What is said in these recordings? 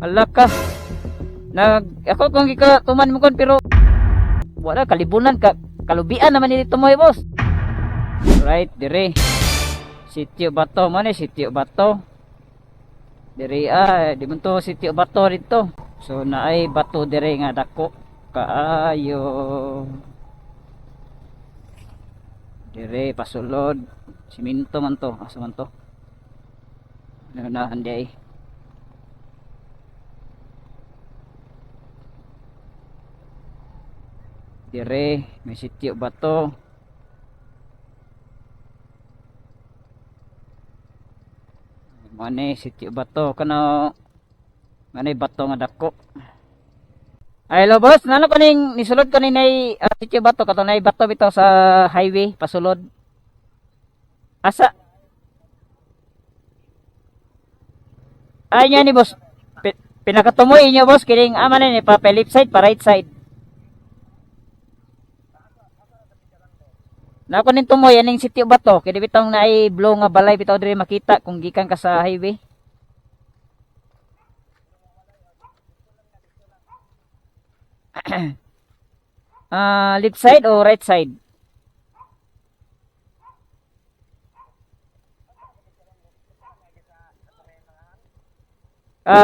Hala ka. Ako kung ika tuman mo kon pero wala kalibunan ka. Kalubian naman ni tumoy boss. Right, dire. Sitio Bato man Sitio Bato. Dire di man to Sitio Bato dito. So naay bato dire nga dako kaayo. Dire pasulod. Siminto man to. Asa man to? Na anday. Dire may Sitio Bato. Mane Sitio Bato kano manay bato nga dako. Ay hello boss, nano kaning nisulod kaning nay Sitio Bato kato nay bato bitaw sa highway pasulod. Asa? Ay nya ni boss. Pinakatumoy inyo boss kining amanen ni pa left side pa right side. Na ko nin tumoy aning Sitio Bato kay bitaw na ay blow nga balay bitaw diri makita kung gikan ka sa highway. Left side o right side?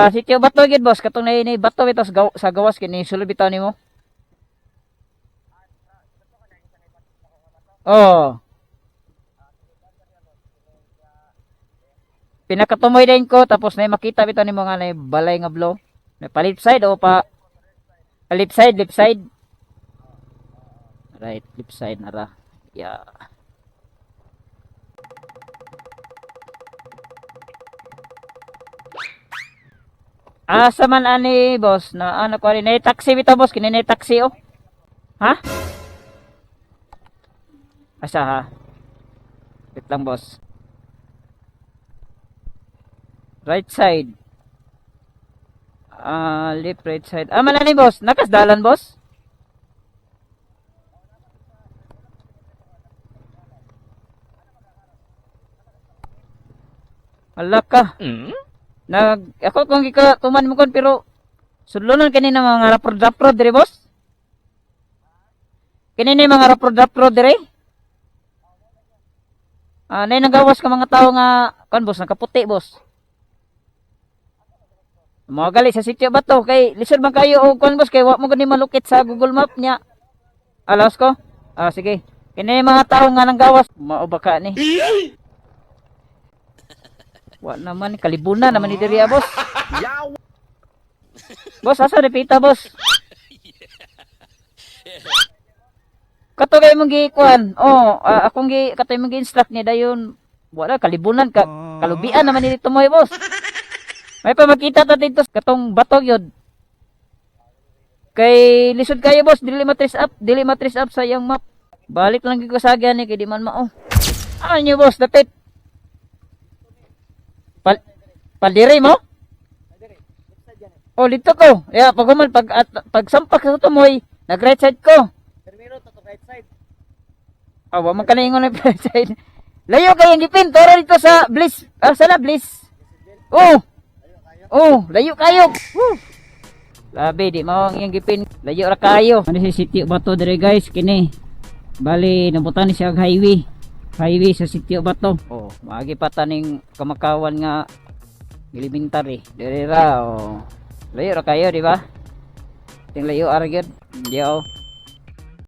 Sitio Bato gid boss katong nay bato bitaw sa gawas kini sulod bitaw nimo. Oh. Pinakatumoy din ko tapos na makita bitaw nimo nga na balay nga blow. Na pa left side o pa left side, left side. Right, left side na ra. Yeah. Asa man ani boss na ano ko rin taxi bitaw boss kini taxi oh. Ha? Asa ha? Wait lang boss. Right side. Left right side. Manani boss, nakasdalan boss? Hala ka. Ako kung ika tuman mo kon pero sudlonan kanina mga rapro-rapro dire boss? Kanina mga rapro-rapro dire? Nay nagawas ka mga tao nga kan boss nakaputi boss. Mga gali sa Sitio Bato kay lisod man kayo og kan boss kay wa mo gani malukit sa Google Map niya. Alas ko? Sige. Kini mga tao nga nanggawas mao ba ka ni? Wa naman kalibunan naman ni diri boss. Boss asa repita boss? Kato kay mong gikuan. Akong katoy mong gi-instruct ni dayon. Wala kalibunan ka. Kalubian naman ni dito mo boss. May pa makita ta dito katong bato yun. Kay lisod kayo boss, dili matris up sa iyang map. Balik lang gyud ko sa agyan ni kay di man mao. Ano nyo boss, dapit. Paldiri mo? Dito ko. Yeah, pag sampak sa tumoy, nag right side ko. Right side. Wa man kana ingon na right side. Layo kay ang gipin toro dito sa Bliss. Sana Bliss. Layo kayo. Labi di mao ang iyang gipin. Layo ra kayo. Ano si Sitio Bato dire guys kini. Bali nabutan ni siya highway. Highway sa Sitio Bato. Maagi pa taning kamakawan nga elementary. Dire ra Layo ra kayo di ba? Ting layo ara gyud. Diyo.